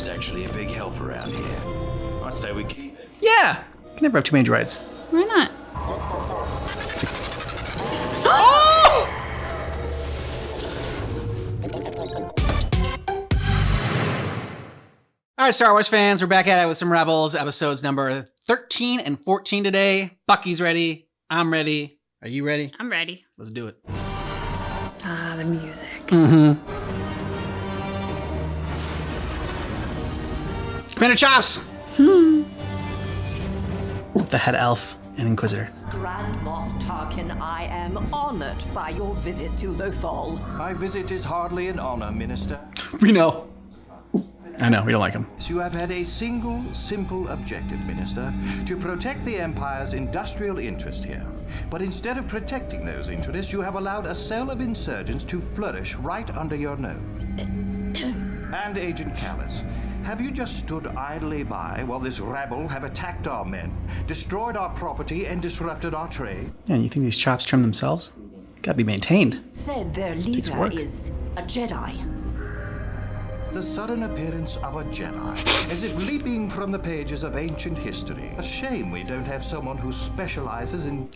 actually a big help around here. I'd say we keep it. Yeah! You can never have too many droids. Why not? Oh! All right, Star Wars fans, we're back at it with some Rebels, episodes number 13 and 14 today. Bucky's ready. I'm ready. Are you ready? I'm ready. Let's do it. Ah, the music. Mm-hmm. Commander Chops! The head elf and Inquisitor. Grand Moff Tarkin, I am honored by your visit to Lothal. My visit is hardly an honor, Minister. We know. I know, we don't like him. You have had a single, simple objective, Minister, to protect the Empire's industrial interest here. But instead of protecting those interests, you have allowed a cell of insurgents to flourish right under your nose. And Agent Callus, have you just stood idly by while this rabble have attacked our men, destroyed our property, and disrupted our trade? Yeah, you think these chops trim themselves? Gotta be maintained. Said their leader work. is a Jedi. The sudden appearance of a Jedi, as if leaping from the pages of ancient history. A shame we don't have someone who specializes in...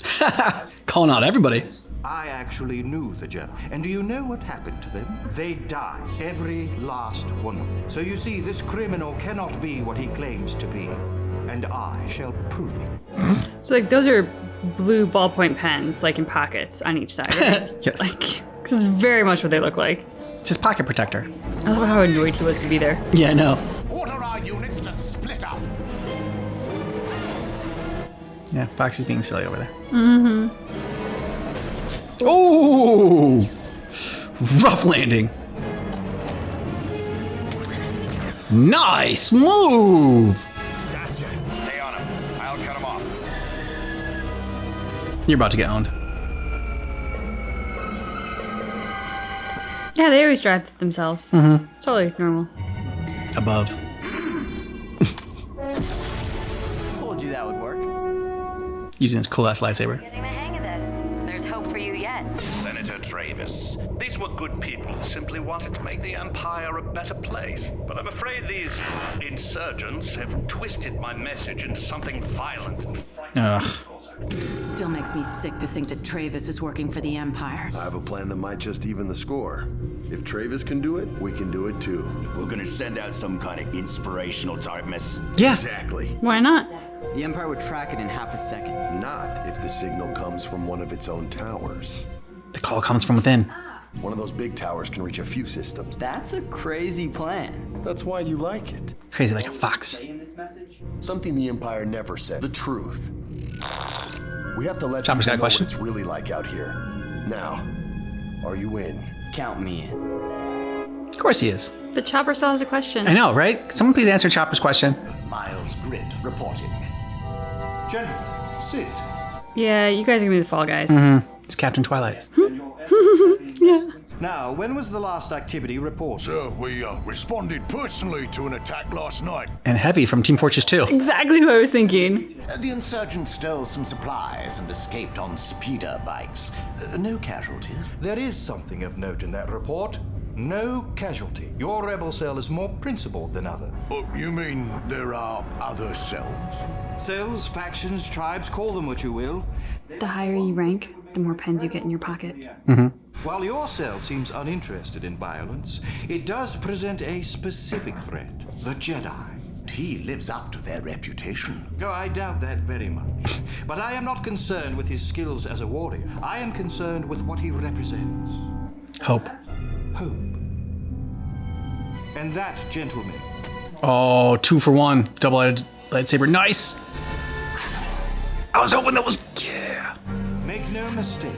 Calling out everybody. I actually knew the Jedi. And do you know what happened to them? They died, every last one of them. So you see, this criminal cannot be what he claims to be. And I shall prove it. So, like, those are blue ballpoint pens, like, in pockets on each side, right? Yes. Like, this is very much what they look like. It's his pocket protector. I love how annoyed he was to be there. Yeah, I know. Order our units to split up. Yeah, Foxy's being silly over there. Mm-hmm. Oh! Rough landing. Nice move! Gotcha. Stay on him. I'll cut him off. You're about to get owned. Yeah, they always drive themselves. Mm-hmm. It's totally normal. Above. Told you that would work. Using his cool-ass lightsaber. Getting the hang of this. There's hope for you yet. Senator Travis, these were good people who simply wanted to make the Empire a better place. But I'm afraid these insurgents have twisted my message into something violent and frightening. Ugh. Still makes me sick to think that Travis is working for the Empire. I have a plan that might just even the score. If Travis can do it, we can do it too. We're gonna send out some kind of inspirational type mess. Yeah. Exactly. Why not? The Empire would track it in half a second. Not if the signal comes from one of its own towers. The call comes from within. One of those big towers can reach a few systems. That's a crazy plan. That's why you like it. Crazy like a fox. Something the Empire never said. The truth. We have to let Chopper's got a people know what question. it's really like out here. Now, are you in? Count me in. Of course he is. But Chopper still has a question. I know, right? Someone please answer Chopper's question. Miles Grid reporting. Gentlemen, sit. Yeah, you guys are gonna be the fall guys. It's Captain Twilight. Yeah. Now, when was the last activity reported? Sir, we responded personally to an attack last night. And Heavy from Team Fortress 2. Exactly what I was thinking. The insurgents stole some supplies and escaped on speeder bikes. No casualties. There is something of note in that report. No casualty. Your rebel cell is more principled than others. You mean there are other cells? Cells, factions, tribes, call them what you will. The higher you rank, the more pens you get in your pocket. While your cell seems uninterested in violence, it does present a specific threat. The Jedi. He lives up to their reputation. Oh, I doubt that very much. But I am not concerned with his skills as a warrior. I am concerned with what he represents. Hope. Hope. And that, gentlemen, Oh, 2 for 1. Double-edged lightsaber. Nice! I was hoping that was... Yeah. make no mistake,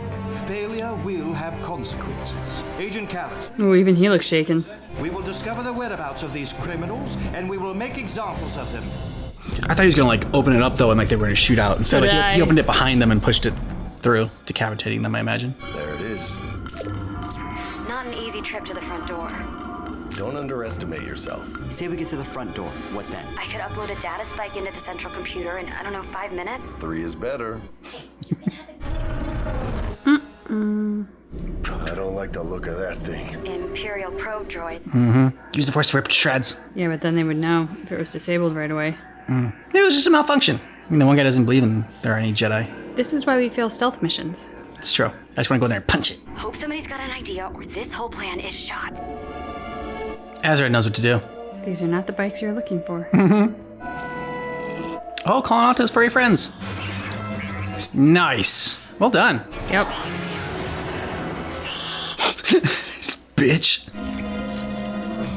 failure will have consequences. Agent Callus, Oh, even he looks shaken. we will discover the whereabouts of these criminals, and we will make examples of them. I thought he was gonna like open it up though and like they were gonna shoot out. Instead, So like, did he I. opened it behind them and pushed it through, decapitating them, I imagine. There it is. Not an easy trip to the front door. Don't underestimate yourself. Say we get to the front door. What then? I could upload a data spike into the central computer in, 5 minutes. 3 is better. I don't like the look of that thing. Imperial probe droid. Use the Force to rip it to shreds. Yeah, but then they would know if it was disabled right away. Maybe it was just a malfunction. I mean, the one guy doesn't believe there are any Jedi. This is why we fail stealth missions. It's true. I just want to go in there and punch it. Hope somebody's got an idea or this whole plan is shot. Azra knows what to do. These are not the bikes you're looking for. Oh, calling out to his furry friends. Nice. Well done. Yep. Bitch.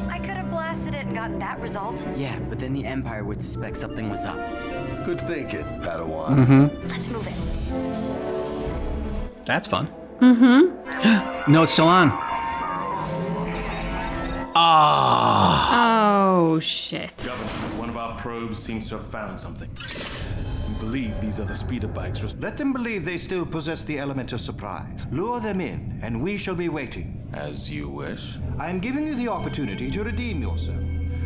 I could have blasted it and gotten that result. Yeah, but then the Empire would suspect something was up. Good thinking, Padawan. Let's move it. That's fun. No, it's still on. Ah. Oh, shit. Governor, one of our probes seems to have found something. We believe these are the speeder bikes. Let them believe they still possess the element of surprise. Lure them in, and we shall be waiting. As you wish. I am giving you the opportunity to redeem yourself.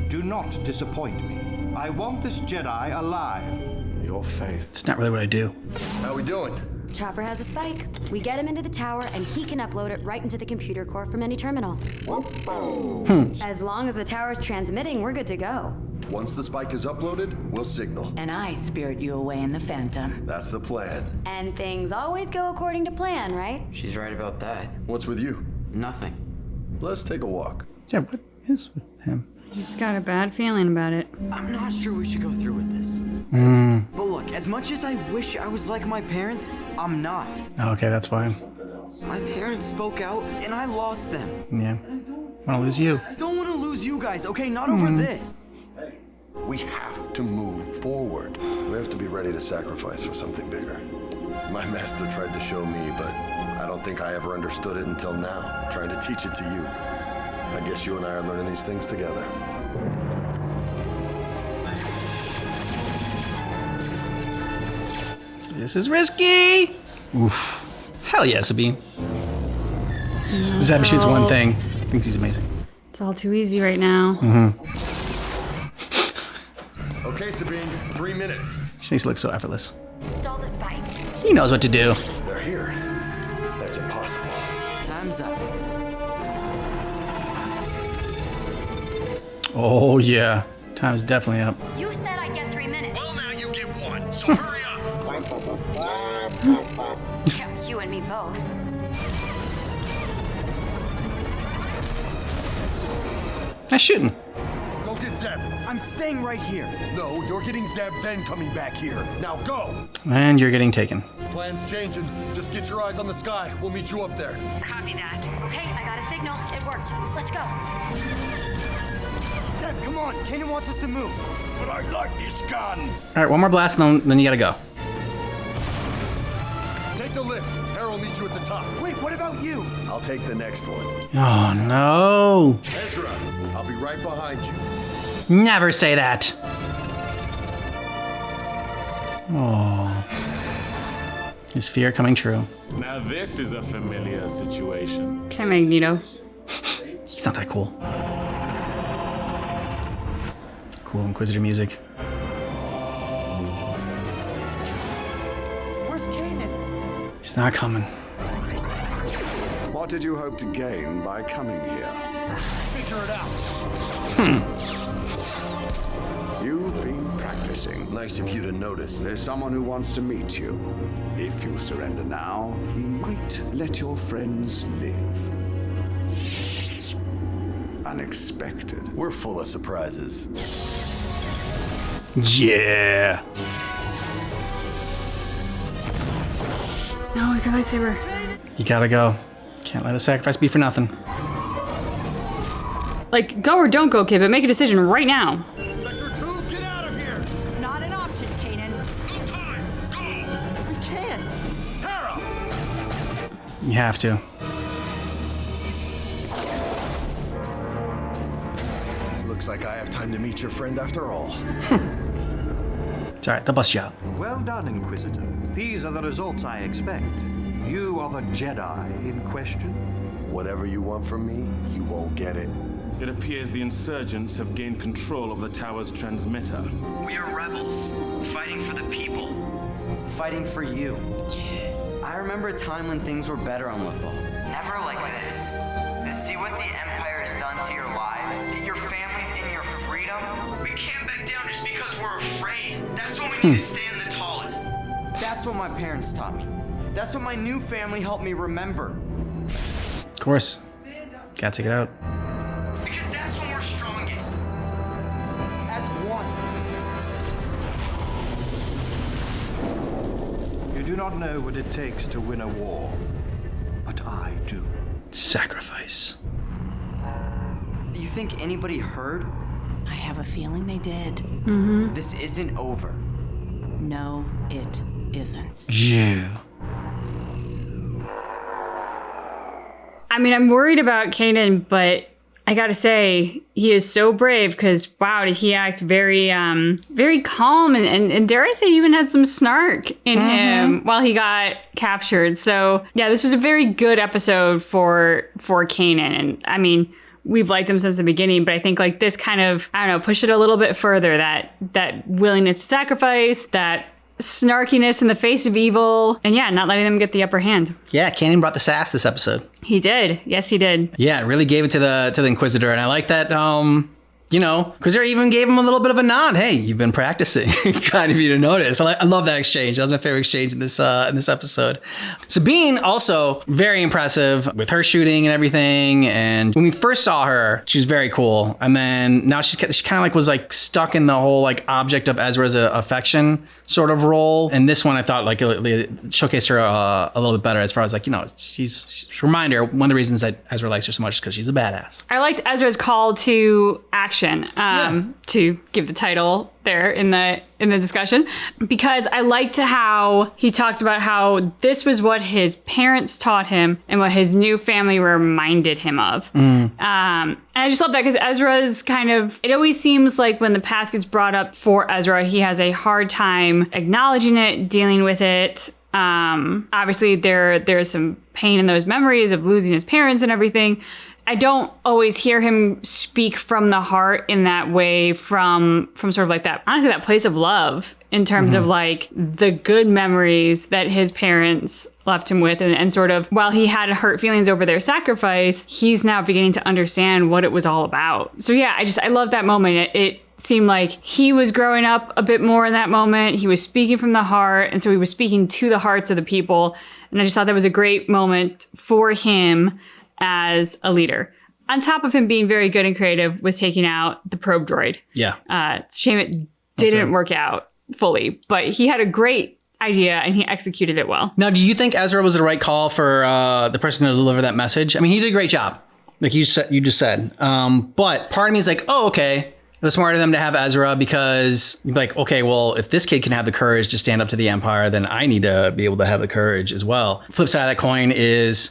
Do not disappoint me. I want this Jedi alive. Your faith. It's not really what I do. How we doing? Chopper has a spike. We get him into the tower, and he can upload it right into the computer core from any terminal. As long as the tower's transmitting, we're good to go. Once the spike is uploaded, we'll signal. And I spirit you away in the Phantom. That's the plan. And things always go according to plan, right? She's right about that. What's with you? Nothing. Let's take a walk. Yeah, what is with him? He's got a bad feeling about it. I'm not sure we should go through with this. But look, as much as I wish I was like my parents, I'm not. Okay, that's why. My parents spoke out, and I lost them. Yeah. Want to lose you. Don't want to lose you guys, okay? Not over this. We have to move forward. We have to be ready to sacrifice for something bigger. My master tried to show me, but I don't think I ever understood it until now, trying to teach it to you. I guess you and I are learning these things together. This is risky. Oof. Hell yeah, Sabine. Zeb shoots one thing. Thinks he's amazing. It's all too easy right now. Okay, Sabine, 3 minutes. She makes it look so effortless. Stall the spike. He knows what to do. They're here. That's impossible. Time's up. Oh yeah. Time's definitely up. You said I'd get 3 minutes. Well, now you get one, so hurry up. Yeah, you and me both. Nice shooting. Go get Zeb. I'm staying right here. No, you're getting Zeb, then coming back here. Now go. And you're getting taken. Plan's changing. Just get your eyes on the sky. We'll meet you up there. Copy that. Okay, I got a signal. It worked. Let's go. Zeb, come on. Kanan wants us to move. But I like this gun. All right, one more blast, and then you gotta go. Take the lift. Harold will meet you at the top. Wait, what about you? I'll take the next one. Oh no. Ezra, I'll be right behind you. Never say that. Oh. His fear coming true. Now this is a familiar situation. Okay, Magneto. He's not that cool. Cool Inquisitor music. Where's Kanan? He's not coming. What did you hope to gain by coming here? Figure it out. You've been practicing. Nice of you to notice. There's someone who wants to meet you. If you surrender now, he might let your friends live. Unexpected. We're full of surprises. Yeah. No, we got lightsaber. You gotta go. Can't let a sacrifice be for nothing. Like, go or don't go, kid, but make a decision right now. Spectre 2, get out of here! Not an option, Kanan. No time. Go. We can't. Hera! You have to. Looks like I have time to meet your friend after all. It's alright, they'll bust you out. Well done, Inquisitor. These are the results I expect. You are the Jedi in question. Whatever you want from me, you won't get it. It appears the insurgents have gained control of the tower's transmitter. We are rebels, fighting for the people. Fighting for you. Yeah. I remember a time when things were better on Lothal. Never like this. See what the Empire has done to your lives, your families, and your freedom? We can't back down just because we're afraid. That's when we need to stand the tallest. That's what my parents taught me. That's what my new family helped me remember. Of course. Gotta take it out. Because that's when we're strongest. As one. You do not know what it takes to win a war, but I do. Sacrifice. You think anybody heard? I have a feeling they did. This isn't over. No, it isn't. Yeah. I mean, I'm worried about Kanan, but I gotta say, he is so brave because, wow, did he act very, very calm and dare I say, even had some snark in him while he got captured. So, yeah, this was a very good episode for Kanan. And I mean, we've liked him since the beginning, but I think like this kind of, I don't know, push it a little bit further, that willingness to sacrifice, that snarkiness in the face of evil, and yeah, not letting them get the upper hand. Yeah, Kanan brought the sass this episode. He did. Yes, he did. Yeah, it really gave it to the Inquisitor, and I like that. Inquisitor even gave him a little bit of a nod. Hey, you've been practicing. Kind of you to notice. I love that exchange. That was my favorite exchange in this episode. Sabine also very impressive with her shooting and everything. And when we first saw her, she was very cool. And then now she kind of like was like stuck in the whole like object of Ezra's affection sort of role. And this one I thought like it showcased her a little bit better as far as like, she's a reminder. One of the reasons that Ezra likes her so much is because she's a badass. I liked Ezra's call to action. To give the title there in the discussion, because I liked how he talked about how this was what his parents taught him and what his new family reminded him of. And I just love that because Ezra's it always seems like when the past gets brought up for Ezra, he has a hard time acknowledging it, dealing with it. Obviously there's some pain in those memories of losing his parents and everything. I don't always hear him speak from the heart in that way, from sort of like that, honestly, that place of love in terms of like the good memories that his parents left him with. And sort of while he had hurt feelings over their sacrifice, he's now beginning to understand what it was all about. So yeah, I love that moment. It seemed like he was growing up a bit more in that moment. He was speaking from the heart. And so he was speaking to the hearts of the people. And I just thought that was a great moment for him as a leader. On top of him being very good and creative with taking out the probe droid. Yeah. It's a shame it didn't work out fully, but he had a great idea and he executed it well. Now, do you think Ezra was the right call for the person to deliver that message? I mean, he did a great job, like you just said. But part of me is like, oh, okay. It was smart of them to have ezra because you'd be like, okay, well, if this kid can have the courage to stand up to the Empire, then I need to be able to have the courage as well. Flip side of that coin is,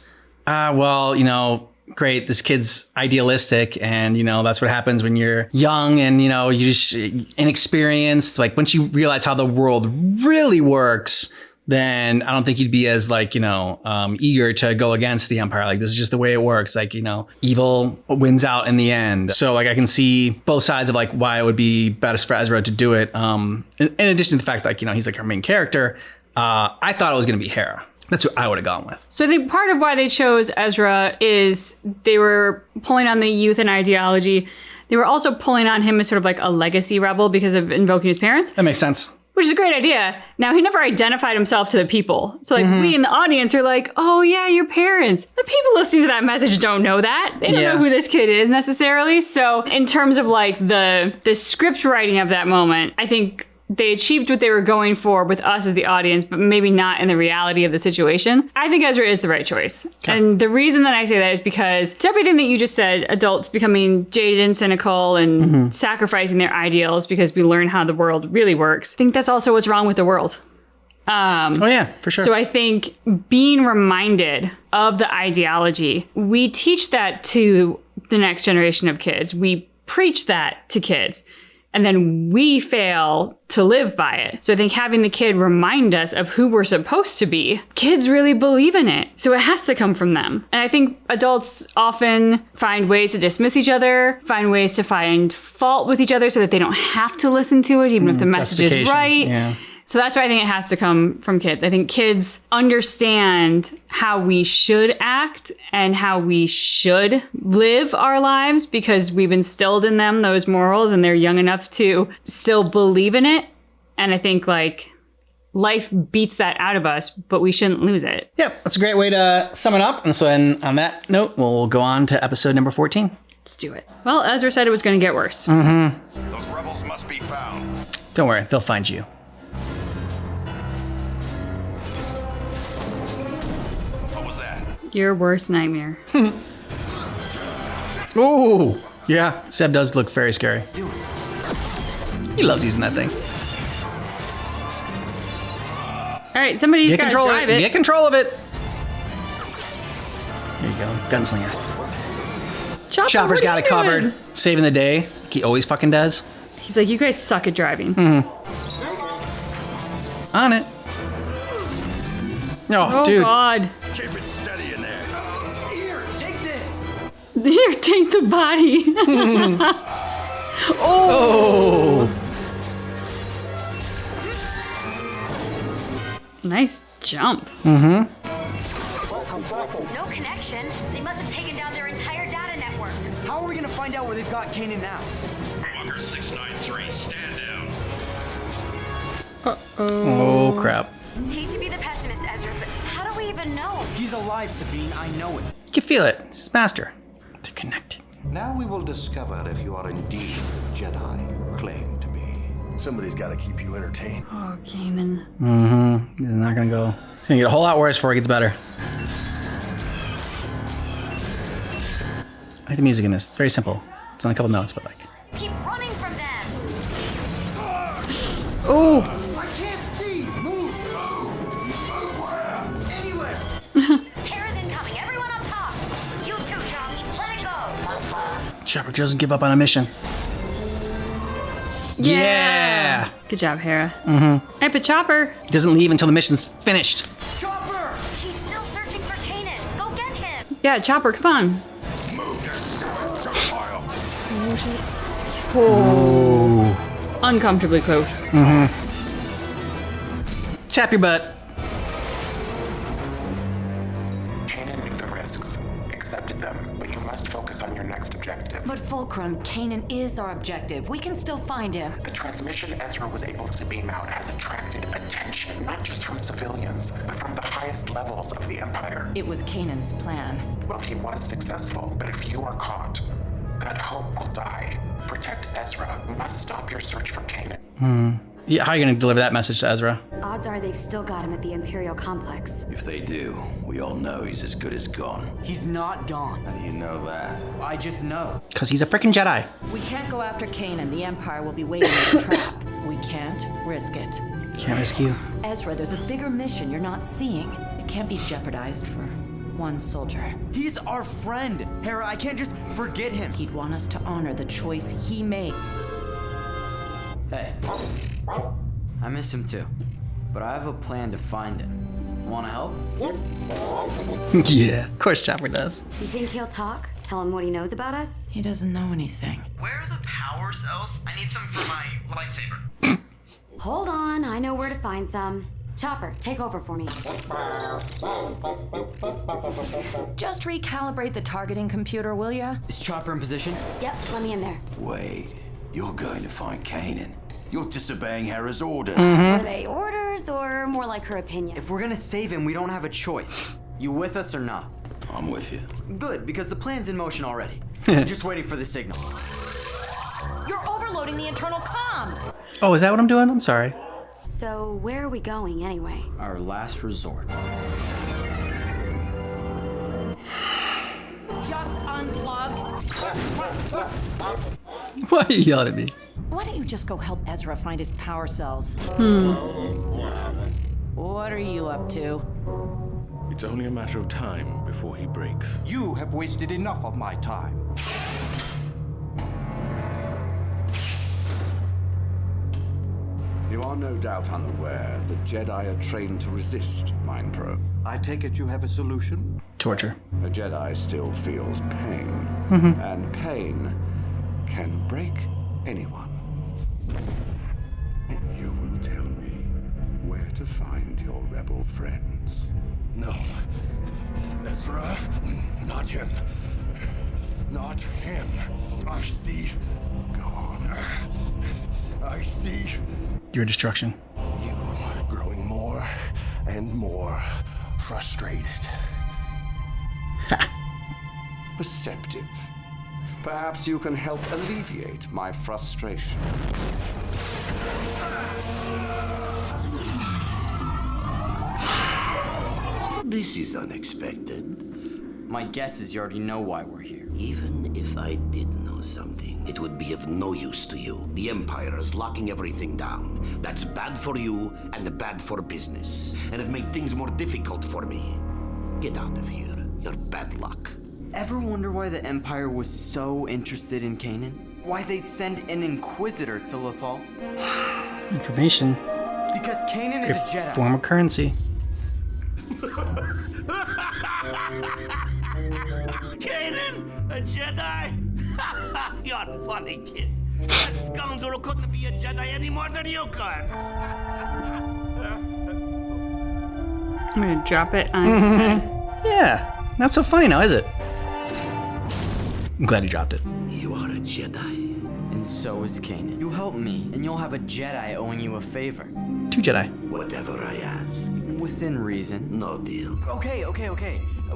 great, this kid's idealistic, and that's what happens when you're young and you just inexperienced. Like once you realize how the world really works, then I don't think you'd be as eager to go against the Empire. Like, this is just the way it works. Like, evil wins out in the end. So like I can see both sides of like why it would be best for Ezra to do it. In addition to the fact that he's like our main character, I thought it was going to be Hera. That's who I would have gone with. So I think part of why they chose Ezra is they were pulling on the youth and ideology. They were also pulling on him as sort of like a legacy rebel because of invoking his parents. That makes sense. Which is a great idea. Now, he never identified himself to the people. So like we in the audience are like, oh yeah, your parents. The people listening to that message don't know that. They don't know who this kid is necessarily. So in terms of like the script writing of that moment, I think they achieved what they were going for with us as the audience, but maybe not in the reality of the situation. I think Ezra is the right choice. Okay. And the reason that I say that is because to everything that you just said, adults becoming jaded and cynical and sacrificing their ideals because we learn how the world really works. I think that's also what's wrong with the world. Oh yeah, for sure. So I think being reminded of the ideology, we teach that to the next generation of kids. We preach that to kids. And then we fail to live by it. So I think having the kid remind us of who we're supposed to be, kids really believe in it. So it has to come from them. And I think adults often find ways to dismiss each other, find ways to find fault with each other so that they don't have to listen to it, even if the message is right. Yeah. So that's why I think it has to come from kids. I think kids understand how we should act and how we should live our lives because we've instilled in them those morals and they're young enough to still believe in it. And I think like life beats that out of us, but we shouldn't lose it. Yep, that's a great way to sum it up. And so then on that note, we'll go on to episode number 14. Let's do it. Well, Ezra said it was going to get worse. Mm-hmm. Those rebels must be found. Don't worry, they'll find you. What was that? Your worst nightmare. Ooh, yeah, Seb does look very scary. He loves using that thing. All right, somebody's got to drive it. Get control of it. There you go, gunslinger. Chopper's got it covered, saving the day. Like he always fucking does. He's like, you guys suck at driving. Mm-hmm. On it. Oh, dude. God. Keep it steady in there. Here, take this. Here, take the body. Oh. Nice jump. Mm-hmm. No connection. They must have taken down their entire data network. How are we gonna find out where they've got Kanan now? Bunker 693, stand down. Oh, crap. Hate to be the pessimist, Ezra, but how do we even know? He's alive, Sabine. I know it. You can feel it. It's his master. They're connected. Now we will discover if you are indeed the Jedi you claim to be. Somebody's got to keep you entertained. Oh, Kanan. Mm-hmm. This is not gonna go. It's gonna get a whole lot worse before it gets better. I like the music in this. It's very simple. It's only a couple notes, but like. Keep running from them. Oh. I can't see. Move. Anywhere. Hera's incoming. Everyone up top. You too, Chop. Let it go. Chopper doesn't give up on a mission. Yeah. Good job, Hera. Mm-hmm. Hey, but Chopper. He doesn't leave until the mission's finished. Chopper. He's still searching for Kanan. Go get him. Yeah, Chopper, come on. Oh. Uncomfortably close. Mm-hmm. Tap your butt. Kanan knew the risks, accepted them, but you must focus on your next objective. But Fulcrum, Kanan is our objective. We can still find him. The transmission Ezra was able to beam out has attracted attention, not just from civilians, but from the highest levels of the Empire. It was Kanan's plan. Well, he was successful, but if you are caught, that hope will die. Protect Ezra. You must stop your search for Kanan. Yeah, how are you gonna deliver that message to Ezra? Odds are they've still got him at the Imperial complex. If they do, we all know he's as good as gone. He's not gone. How do you know that? I just know. Because he's a freaking Jedi. We can't go after Kanan. The Empire will be waiting in the trap. We can't risk it. Can't risk you. Ezra, there's a bigger mission you're not seeing. It can't be jeopardized for one soldier. He's our friend. Hera, I can't just forget him. He'd want us to honor the choice he made. Hey. I miss him too. But I have a plan to find him. Wanna help? Yeah, of course Chopper does. You think he'll talk? Tell him what he knows about us? He doesn't know anything. Where are the power cells? I need some for my lightsaber. Hold on, I know where to find some. Chopper, take over for me. Just recalibrate the targeting computer, will ya? Is Chopper in position? Yep, let me in there. Wait, you're going to find Kanan. You're disobeying Hera's orders. Were they orders or more like her opinion? If we're gonna save him, we don't have a choice. You with us or not? I'm with you. Good, because the plan's in motion already. Just waiting for the signal. You're overloading the internal comm! Oh, is that what I'm doing? I'm sorry. So where are we going anyway? Our last resort. Just unplug. Why are you yelling at me? Why don't you just go help Ezra find his power cells? What are you up to? It's only a matter of time before he breaks. You have wasted enough of my time. You are no doubt unaware that Jedi are trained to resist mind probe. I take it you have a solution? Torture. A Jedi still feels pain, and pain can break anyone. You will tell me to find your rebel friends. No. Ezra, not him. Not him. I see. Gone. I see Your destruction. you growing more and more frustrated. Perceptive. Perhaps you can help alleviate my frustration. This is unexpected. My guess is you already know why we're here. Even if I did know something, it would be of no use to you. The Empire is locking everything down. That's bad for you and bad for business. And it made things more difficult for me. Get out of here. You're bad luck. Ever wonder why the Empire was so interested in Kanan? Why they'd send an Inquisitor to Lothal? Information. Because Kanan is a Jedi. Form of currency. Kanan, a Jedi? You're a funny kid. That scoundrel couldn't be a Jedi any more than you could. I'm gonna drop it on your head. Yeah. Not so funny now, is it? I'm glad he dropped it. You are a Jedi. And so is Kanan. You help me, and you'll have a Jedi owing you a favor. 2 Jedi. Whatever I ask. Within reason. No deal. Okay.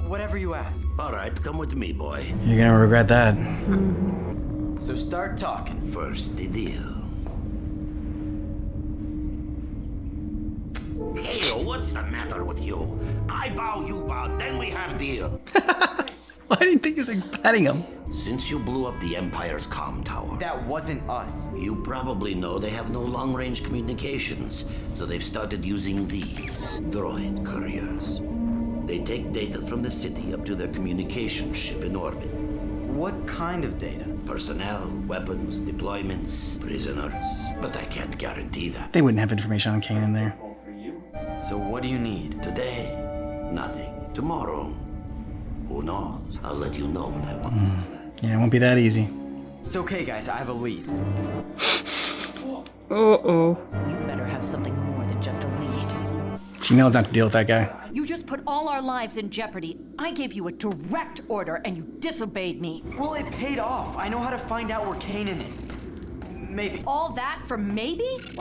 Whatever you ask. All right, come with me, boy. You're gonna regret that. So start talking. First, the deal. Hey, what's the matter with you? I bow, you bow, then we have deal. Why do you think you're like patting him? Since you blew up the Empire's comm tower, That wasn't us. you probably know they have no long-range communications, so they've started using these droid couriers. They take data from the city up to their communication ship in orbit. What kind of data? Personnel, weapons, deployments, prisoners. But I can't guarantee that. They wouldn't have information on Kanan there. So what do you need? Today, nothing. Tomorrow, who knows? I'll let you know when I want. Yeah, it won't be that easy. It's okay, guys. I have a lead. Uh-oh. You better have something more than just a lead. She knows not to deal with that guy. You just put all our lives in jeopardy. I gave you a direct order and you disobeyed me. Well, it paid off. I know how to find out where Kanan is. Maybe. All that for maybe? Give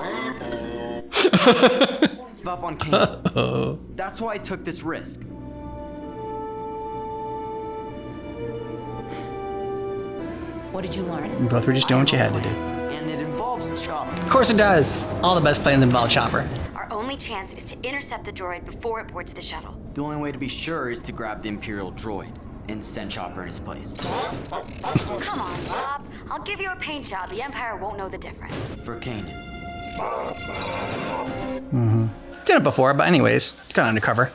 up on Kanan. That's why I took this risk. What did you learn? You both were just doing what you had to do. And it involves Chopper. Of course it does. All the best plans involve Chopper. Our only chance is to intercept the droid before it boards the shuttle. The only way to be sure is to grab the Imperial droid and send Chopper in his place. Come on, Chop. I'll give you a paint job. The Empire won't know the difference. For Kanan. Did it before, but anyways, it's got undercover.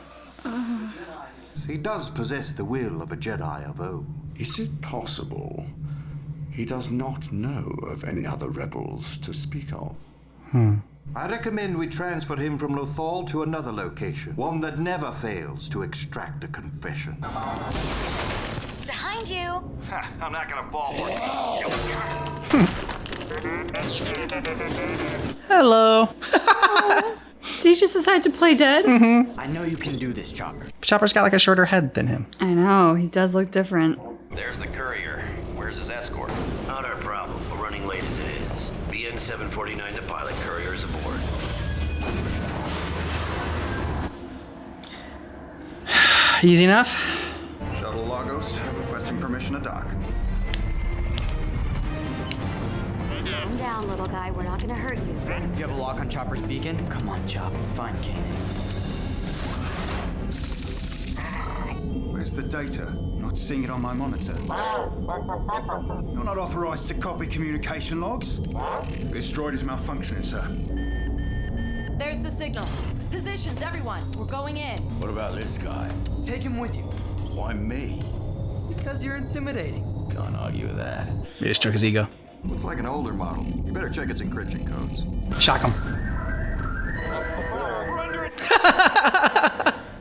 He does possess the will of a Jedi of old. Is it possible he does not know of any other rebels to speak of? I recommend we transfer him from Lothal to another location, one that never fails to extract a confession. Behind you. I'm not gonna fall for it. Hello. Did he just decide to play dead? I know you can do this, Chopper. Chopper's got like a shorter head than him. I know, he does look different. There's the courier. Where's his escort? Not our problem. We're running late as it is. BN 749 to pilot, couriers aboard. Easy enough. Shuttle Lagos, requesting permission to dock. Calm down, little guy. We're not gonna hurt you. Do you have a lock on Chopper's beacon? Come on, Chop. Find Kanan. Where's the data? Not seeing it on my monitor. You're not authorized to copy communication logs. This droid is malfunctioning, sir. There's the signal. Positions, everyone. We're going in. What about this guy? Take him with you. Why me? Because you're intimidating. Can't argue with that. He just struck his ego. Looks like an older model. You better check its encryption codes. Shock him. We're under it.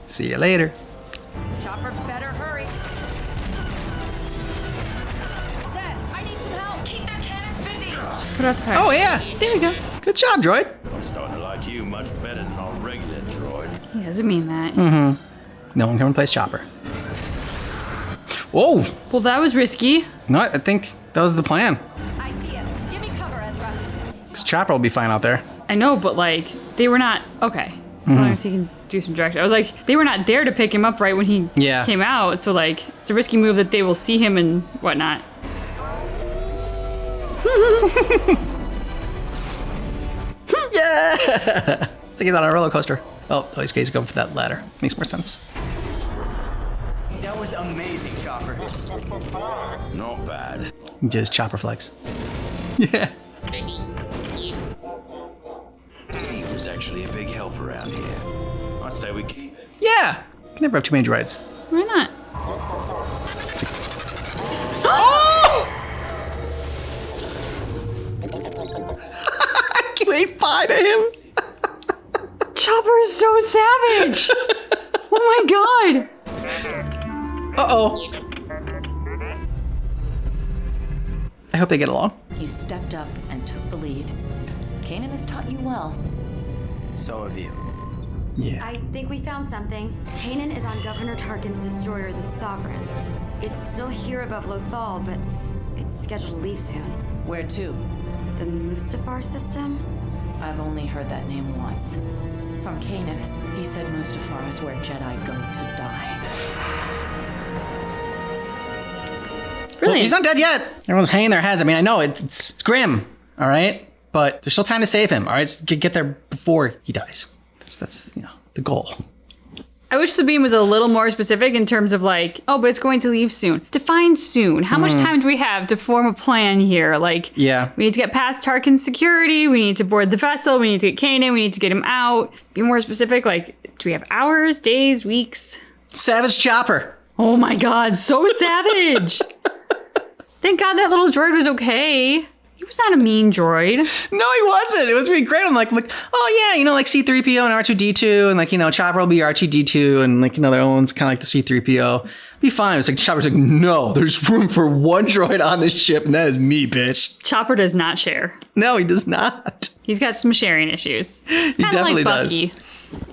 See you later. Chopper, better hurry. Zed, I need some help. Keep that cannon busy. Put out the fire. Oh, yeah. There we go. Good job, droid. I'm starting to like you much better than our regular droid. He doesn't mean that. Mm-hmm. No one can replace Chopper. Whoa! Well, that was risky. No, I think that was the plan. I see it. Give me cover, Ezra. Because Chopper will be fine out there. I know, but like, they were not, okay. As long as he can do some direction. I was like, they were not there to pick him up right when he came out. So like, it's a risky move that they will see him and whatnot. Yeah! It's like he's on a roller coaster. Oh, he's going for that ladder. Makes more sense. That was amazing, Chopper. Not bad. He did his Chopper flex. Yeah. He was actually a big help around here. I'd say we keep it. Yeah! You can never have too many droids. Why not? Oh! I wait bye to him. Chopper is so savage. Oh my god. Uh-oh. I hope they get along. You stepped up and took the lead. Kanan has taught you well. So have you. Yeah. I think we found something. Kanan is on Governor Tarkin's destroyer, the Sovereign. It's still here above Lothal, but it's scheduled to leave soon. Where to? The Mustafar system? I've only heard that name once. From Kanan. He said Mustafar is where Jedi go to die. Really? Well, he's not dead yet. Everyone's hanging their heads. I mean, I know it's grim, all right? But there's still time to save him, all right? Get there before he dies. That's the goal. I wish Sabine was a little more specific in terms of like, oh, but it's going to leave soon. Define soon. How much time do we have to form a plan here? Like, yeah, we need to get past Tarkin's security. We need to board the vessel. We need to get Kanan. We need to get him out. Be more specific. Like, do we have hours, days, weeks? Savage Chopper. Oh my God, so savage. Thank God that little droid was okay. He was not a mean droid. No, he wasn't. It was really great. I'm like, oh yeah, like C-3PO and R2-D2 and like, Chopper will be R2-D2 and like, the other one's kind of like the C-3PO. Be fine. It's like Chopper's like, no, there's room for one droid on this ship and that is me, bitch. Chopper does not share. No, he does not. He's got some sharing issues. He definitely like does. Bucky.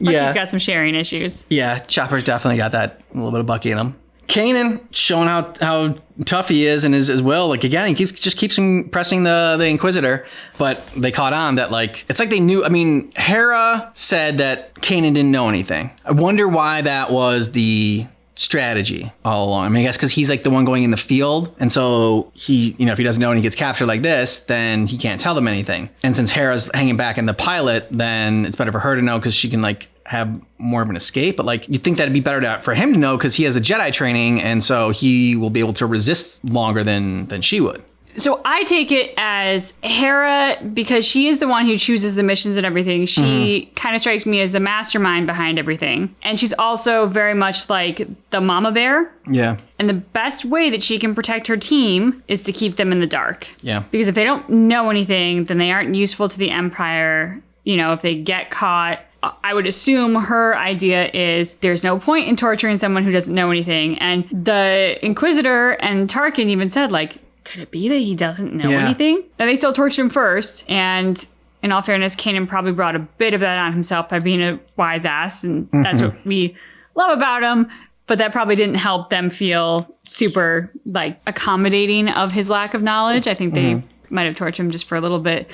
Yeah. Bucky's got some sharing issues. Yeah, Chopper's definitely got that little bit of Bucky in him. Kanan showing how tough he is and his will. Like again, he keeps pressing the Inquisitor, but they caught on that like it's like they knew. I mean, Hera said that Kanan didn't know anything. I wonder why that was the strategy all along. I mean, I guess because he's like the one going in the field, and so he, if he doesn't know and he gets captured like this, then he can't tell them anything. And since Hera's hanging back in the pilot, then it's better for her to know because she can like have more of an escape. But like you'd think that'd be better for him to know because he has a Jedi training, and so he will be able to resist longer than she would. So I take it as Hera, because she is the one who chooses the missions and everything, she kind of strikes me as the mastermind behind everything. And she's also very much like the mama bear. Yeah. And the best way that she can protect her team is to keep them in the dark. Yeah. Because if they don't know anything, then they aren't useful to the Empire. If they get caught, I would assume her idea is there's no point in torturing someone who doesn't know anything. And the Inquisitor and Tarkin even said, like, could it be that he doesn't know anything? And they still tortured him first. And in all fairness, Kanan probably brought a bit of that on himself by being a wise ass. And that's what we love about him. But that probably didn't help them feel super, like, accommodating of his lack of knowledge. I think they might have tortured him just for a little bit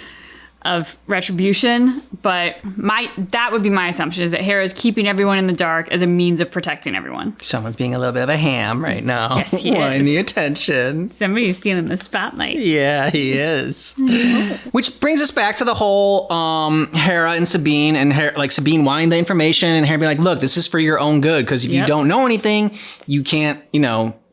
of retribution, but that would be my assumption, is that Hera is keeping everyone in the dark as a means of protecting everyone. Someone's being a little bit of a ham right now. Yes, he wanting is. the attention. Somebody's stealing the spotlight. Yeah, he is. Which brings us back to the whole Hera and Sabine, and Sabine wanting the information, and Hera being like, look, this is for your own good, because if you don't know anything, you can't,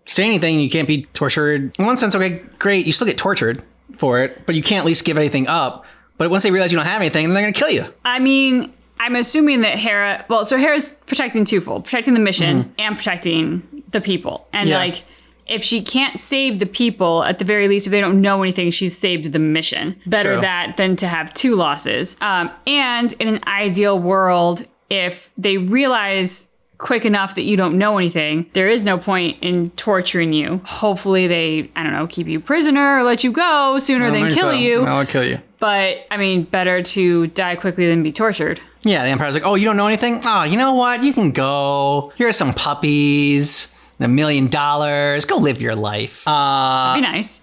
say anything, you can't be tortured. In one sense, okay, great, you still get tortured for it, but you can't at least give anything up. But once they realize you don't have anything, then they're going to kill you. I mean, I'm assuming that Hera's protecting twofold, protecting the mission and protecting the people. And if she can't save the people, at the very least, if they don't know anything, she's saved the mission. Better that than to have two losses. And in an ideal world, if they realize quick enough that you don't know anything, there is no point in torturing you. Hopefully they, keep you prisoner or let you go sooner than kill you. I'll kill you. But I mean, better to die quickly than be tortured. Yeah, the Empire's like, oh, you don't know anything? Oh, you know what? You can go. Here are some puppies, $1 million. Go live your life. That'd be nice.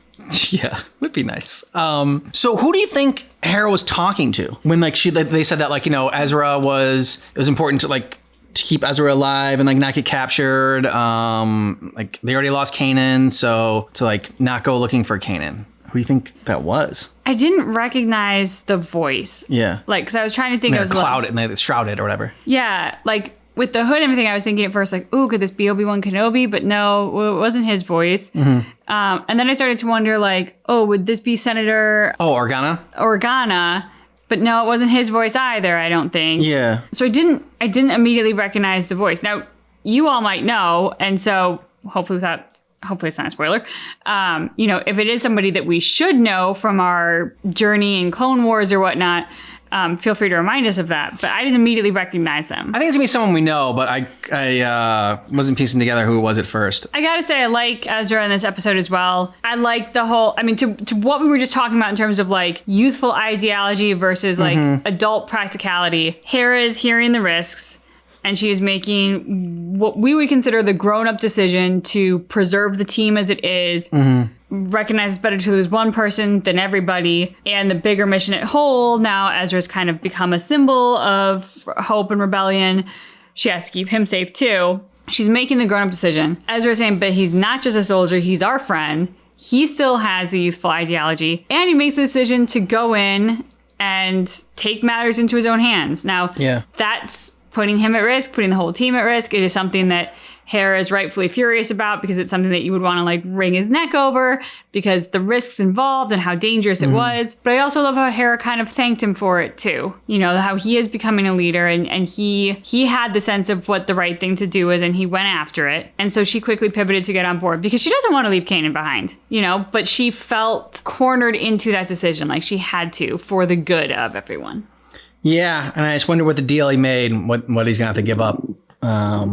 Yeah, would be nice. So who do you think Hera was talking to when they said that, like, Ezra it was important to keep Ezra alive and not get captured. They already lost Kanan, so to not go looking for Kanan. Who do you think that was? I didn't recognize the voice. Yeah. Because I was trying to think. It was clouded and they shrouded or whatever. Yeah, with the hood and everything, I was thinking at first, ooh, could this be Obi-Wan Kenobi? But no, it wasn't his voice. Mm-hmm. And then I started to wonder, oh, would this be Senator... Oh, Organa? But no, it wasn't his voice either, I don't think. Yeah. So I didn't immediately recognize the voice. Now, you all might know, and so hopefully it's not a spoiler. If it is somebody that we should know from our journey in Clone Wars or whatnot, feel free to remind us of that. But I didn't immediately recognize them. I think it's gonna be someone we know, but I wasn't piecing together who it was at first. I gotta say, I like Ezra in this episode as well. I like the whole, to what we were just talking about in terms of youthful ideology versus adult practicality. Hera is hearing the risks, and she is making what we would consider the grown-up decision to preserve the team as it is. Mm-hmm. Recognize it's better to lose one person than everybody, and the bigger mission at whole. Now Ezra's kind of become a symbol of hope and rebellion. She has to keep him safe too. She's making the grown-up decision. Ezra's saying, but he's not just a soldier, he's our friend. He still has the youthful ideology, and he makes the decision to go in and take matters into his own hands. Now, that's putting him at risk, putting the whole team at risk. It is something that Hera is rightfully furious about, because it's something that you would want to wring his neck over, because the risks involved and how dangerous it was. But I also love how Hera kind of thanked him for it too. How he is becoming a leader, and he had the sense of what the right thing to do is, and he went after it. And so she quickly pivoted to get on board, because she doesn't want to leave Kanan behind, but she felt cornered into that decision, she had to, for the good of everyone. Yeah, and I just wonder what the deal he made, what he's gonna have to give up. I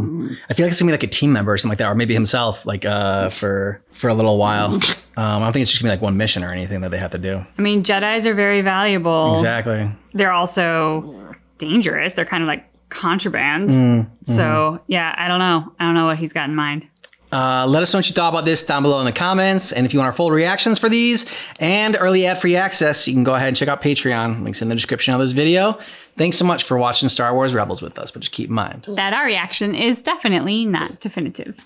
feel like it's gonna be a team member or something like that, or maybe himself, for a little while. I don't think it's just gonna be one mission or anything that they have to do. Jedis are very valuable. Exactly. They're also dangerous. They're kind of like contraband. So yeah, I don't know what he's got in mind. Let us know what you thought about this down below in the comments. And if you want our full reactions for these and early ad-free access, you can go ahead and check out Patreon. Links in the description of this video. Thanks so much for watching Star Wars Rebels with us, but just keep in mind that our reaction is definitely not definitive.